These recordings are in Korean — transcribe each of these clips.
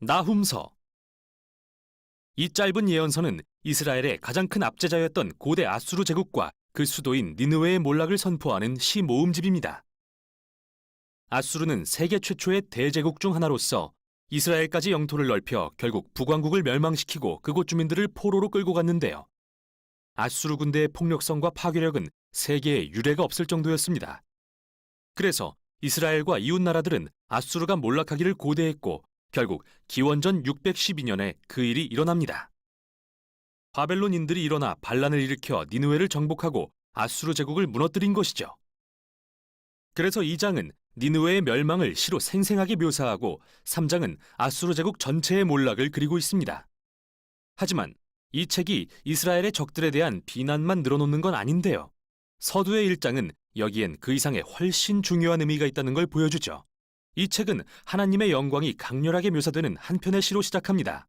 나훔서. 이 짧은 예언서는 이스라엘의 가장 큰 압제자였던 고대 아수르 제국과 그 수도인 니느웨의 몰락을 선포하는 시 모음집입니다. 아수르는 세계 최초의 대제국 중 하나로서 이스라엘까지 영토를 넓혀 결국 북왕국을 멸망시키고 그곳 주민들을 포로로 끌고 갔는데요. 아수르 군대의 폭력성과 파괴력은 세계에 유례가 없을 정도였습니다. 그래서 이스라엘과 이웃 나라들은 아수르가 몰락하기를 고대했고 결국 기원전 612년에 그 일이 일어납니다. 바벨론인들이 일어나 반란을 일으켜 니느웨를 정복하고 아수르 제국을 무너뜨린 것이죠. 그래서 2장은 니느웨의 멸망을 시로 생생하게 묘사하고 3장은 아수르 제국 전체의 몰락을 그리고 있습니다. 하지만 이 책이 이스라엘의 적들에 대한 비난만 늘어놓는 건 아닌데요. 서두의 1장은 여기엔 그 이상의 훨씬 중요한 의미가 있다는 걸 보여주죠. 이 책은 하나님의 영광이 강렬하게 묘사되는 한 편의 시로 시작합니다.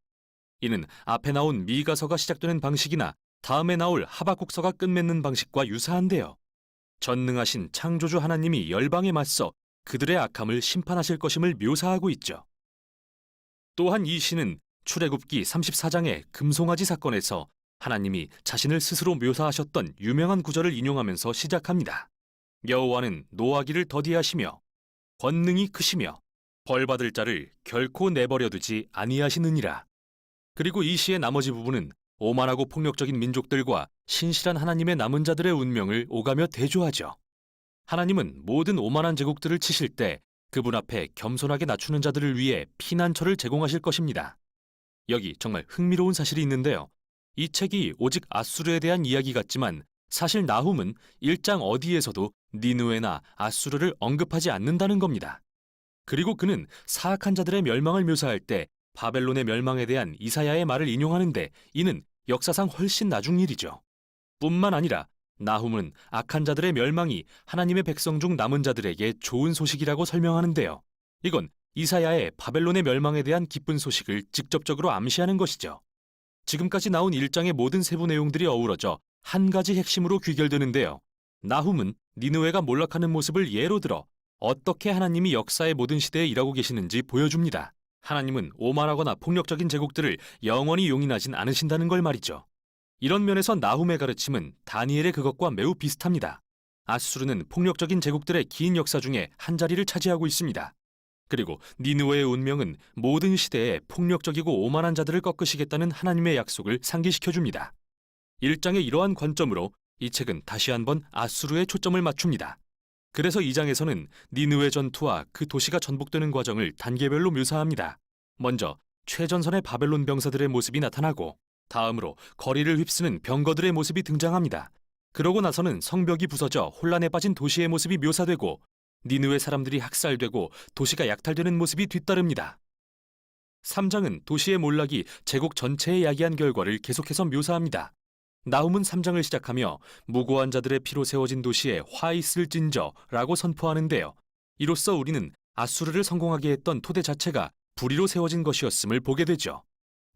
이는 앞에 나온 미가서가 시작되는 방식이나 다음에 나올 하박국서가 끝맺는 방식과 유사한데요. 전능하신 창조주 하나님이 열방에 맞서 그들의 악함을 심판하실 것임을 묘사하고 있죠. 또한 이 시는 출애굽기 34장의 금송아지 사건에서 하나님이 자신을 스스로 묘사하셨던 유명한 구절을 인용하면서 시작합니다. 여호와는 노하기를 더디하시며 권능이 크시며 벌받을 자를 결코 내버려두지 아니하시느니라. 그리고 이 시의 나머지 부분은 오만하고 폭력적인 민족들과 신실한 하나님의 남은 자들의 운명을 오가며 대조하죠. 하나님은 모든 오만한 제국들을 치실 때 그분 앞에 겸손하게 낮추는 자들을 위해 피난처를 제공하실 것입니다. 여기 정말 흥미로운 사실이 있는데요. 이 책이 오직 아수르에 대한 이야기 같지만 사실 나훔은 1장 어디에서도 니느웨나 아수르를 언급하지 않는다는 겁니다. 그리고 그는 사악한 자들의 멸망을 묘사할 때 바벨론의 멸망에 대한 이사야의 말을 인용하는데 이는 역사상 훨씬 나중 일이죠. 뿐만 아니라 나훔은 악한 자들의 멸망이 하나님의 백성 중 남은 자들에게 좋은 소식이라고 설명하는데요. 이건 이사야의 바벨론의 멸망에 대한 기쁜 소식을 직접적으로 암시하는 것이죠. 지금까지 나온 1장의 모든 세부 내용들이 어우러져 한 가지 핵심으로 귀결되는데요. 나훔은 니느웨가 몰락하는 모습을 예로 들어 어떻게 하나님이 역사의 모든 시대에 일하고 계시는지 보여줍니다. 하나님은 오만하거나 폭력적인 제국들을 영원히 용인하진 않으신다는 걸 말이죠. 이런 면에서 나훔의 가르침은 다니엘의 그것과 매우 비슷합니다. 아수르는 폭력적인 제국들의 긴 역사 중에 한 자리를 차지하고 있습니다. 그리고 니느웨의 운명은 모든 시대에 폭력적이고 오만한 자들을 꺾으시겠다는 하나님의 약속을 상기시켜줍니다. 1장의 이러한 관점으로 이 책은 다시 한번 아수르에 초점을 맞춥니다. 그래서 2장에서는 니느웨 전투와 그 도시가 전복되는 과정을 단계별로 묘사합니다. 먼저 최전선의 바벨론 병사들의 모습이 나타나고 다음으로 거리를 휩쓰는 병거들의 모습이 등장합니다. 그러고 나서는 성벽이 부서져 혼란에 빠진 도시의 모습이 묘사되고 니느웨 사람들이 학살되고 도시가 약탈되는 모습이 뒤따릅니다. 3장은 도시의 몰락이 제국 전체에 야기한 결과를 계속해서 묘사합니다. 나훔은 3장을 시작하며 무고한 자들의 피로 세워진 도시에 화 있을진저 라고 선포하는데요. 이로써 우리는 아수르를 성공하게 했던 토대 자체가 불의로 세워진 것이었음을 보게 되죠.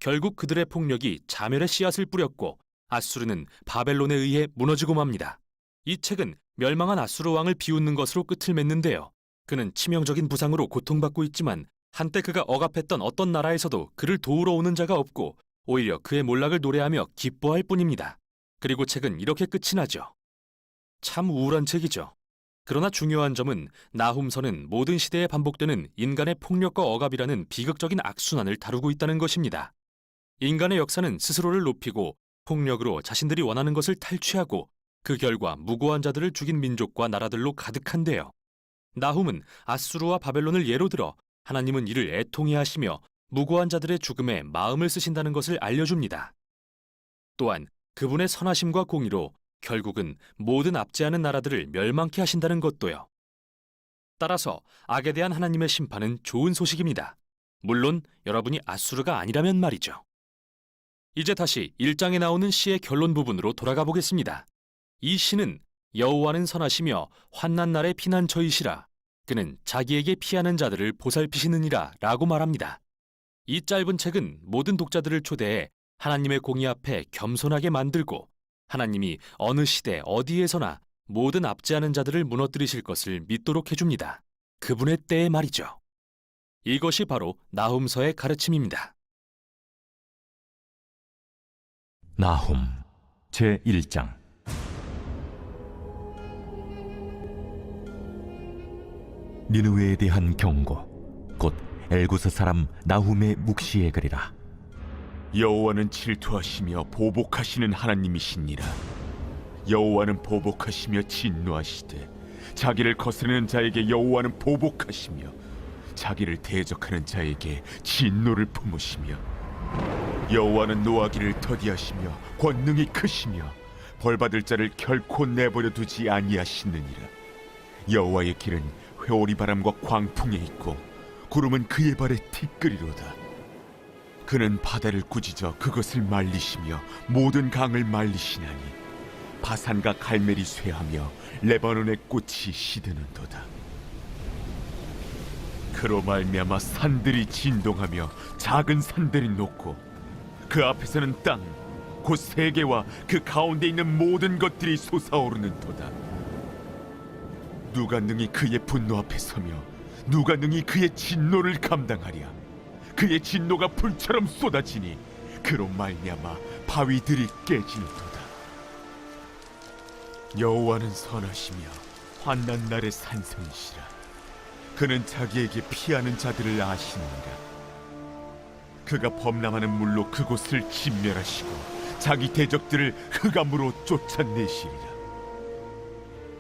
결국 그들의 폭력이 자멸의 씨앗을 뿌렸고 아수르는 바벨론에 의해 무너지고 맙니다. 이 책은 멸망한 아수르 왕을 비웃는 것으로 끝을 맺는데요. 그는 치명적인 부상으로 고통받고 있지만 한때 그가 억압했던 어떤 나라에서도 그를 도우러 오는 자가 없고 오히려 그의 몰락을 노래하며 기뻐할 뿐입니다. 그리고 책은 이렇게 끝이 나죠. 참 우울한 책이죠. 그러나 중요한 점은 나훔서는 모든 시대에 반복되는 인간의 폭력과 억압이라는 비극적인 악순환을 다루고 있다는 것입니다. 인간의 역사는 스스로를 높이고 폭력으로 자신들이 원하는 것을 탈취하고 그 결과 무고한 자들을 죽인 민족과 나라들로 가득한데요. 나훔은 아수르와 바벨론을 예로 들어 하나님은 이를 애통해 하시며 무고한 자들의 죽음에 마음을 쓰신다는 것을 알려줍니다. 또한 그분의 선하심과 공의로 결국은 모든 압제하는 나라들을 멸망케 하신다는 것도요. 따라서 악에 대한 하나님의 심판은 좋은 소식입니다. 물론 여러분이 아수르가 아니라면 말이죠. 이제 다시 1장에 나오는 시의 결론 부분으로 돌아가 보겠습니다. 이 시는 여호와는 선하시며 환난 날의 피난처이시라. 그는 자기에게 피하는 자들을 보살피시느니라 라고 말합니다. 이 짧은 책은 모든 독자들을 초대해 하나님의 공의 앞에 겸손하게 만들고 하나님이 어느 시대 어디에서나 모든 압제하는 자들을 무너뜨리실 것을 믿도록 해줍니다. 그분의 때에 말이죠. 이것이 바로 나훔서의 가르침입니다. 나훔 제1장. 니느웨에 대한 경고, 곧 엘구스 사람 나훔의 묵시에 그리라. 여호와는 질투하시며 보복하시는 하나님이시니라. 여호와는 보복하시며 진노하시되 자기를 거스르는 자에게 여호와는 보복하시며 자기를 대적하는 자에게 진노를 품으시며 여호와는 노하기를 더디하시며 권능이 크시며 벌받을 자를 결코 내버려 두지 아니하시느니라. 여호와의 길은 회오리 바람과 광풍에 있고 구름은 그의 발에 티끌이로다. 그는 바다를 꾸짖어 그것을 말리시며 모든 강을 말리시나니 바산과 갈멜이 쇠하며 레바논의 꽃이 시드는도다. 그로 말미암아 산들이 진동하며 작은 산들이 녹고 그 앞에서는 땅 곧 세계와 그 가운데 있는 모든 것들이 솟아오르는도다. 누가 능히 그의 분노 앞에 서며 누가 능히 그의 진노를 감당하랴. 그의 진노가 불처럼 쏟아지니 그로 말미암아 바위들이 깨지는도다. 여호와는 선하시며 환난 날의 산성이시라. 그는 자기에게 피하는 자들을 아시느니라. 그가 범람하는 물로 그곳을 진멸하시고 자기 대적들을 흑암으로 쫓아내시리라.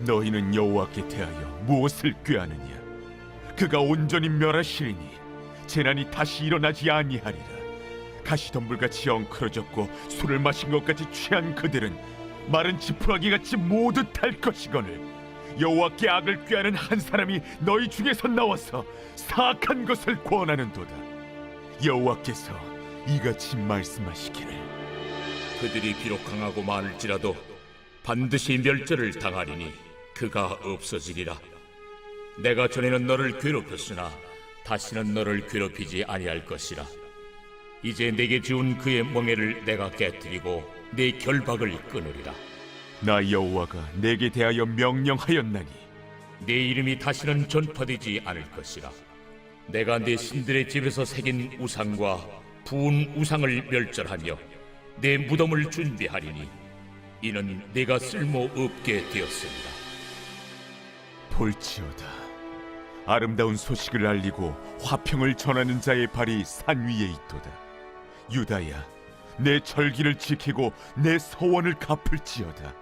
너희는 여호와께 대하여 무엇을 꾀하느냐? 그가 온전히 멸하시리니 재난이 다시 일어나지 아니하리라. 가시덤불같이 엉클어졌고 술을 마신 것 같이 취한 그들은 마른 지푸라기같이 모두 탈 것이거늘 여호와께 악을 꾀하는 한 사람이 너희 중에서 나와서 사악한 것을 권하는도다. 여호와께서 이같이 말씀하시기를 그들이 비록 강하고 많을지라도 반드시 멸절을 당하리니 그가 없어지리라. 내가 전에는 너를 괴롭혔으나 다시는 너를 괴롭히지 아니할 것이라. 이제 내게 지운 그의 멍에를 내가 깨뜨리고 내 결박을 끊으리라. 나 여호와가 내게 대하여 명령하였나니 내 이름이 다시는 전파되지 않을 것이라. 내가 내 신들의 집에서 새긴 우상과 부은 우상을 멸절하며 내 무덤을 준비하리니 이는 내가 쓸모없게 되었습니다. 볼지어다, 아름다운 소식을 알리고 화평을 전하는 자의 발이 산 위에 있도다. 유다야, 내 절기를 지키고 내 서원을 갚을지어다.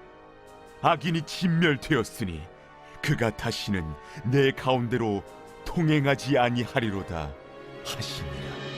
악인이 진멸되었으니 그가 다시는 내 가운데로 통행하지 아니하리로다 하시니라.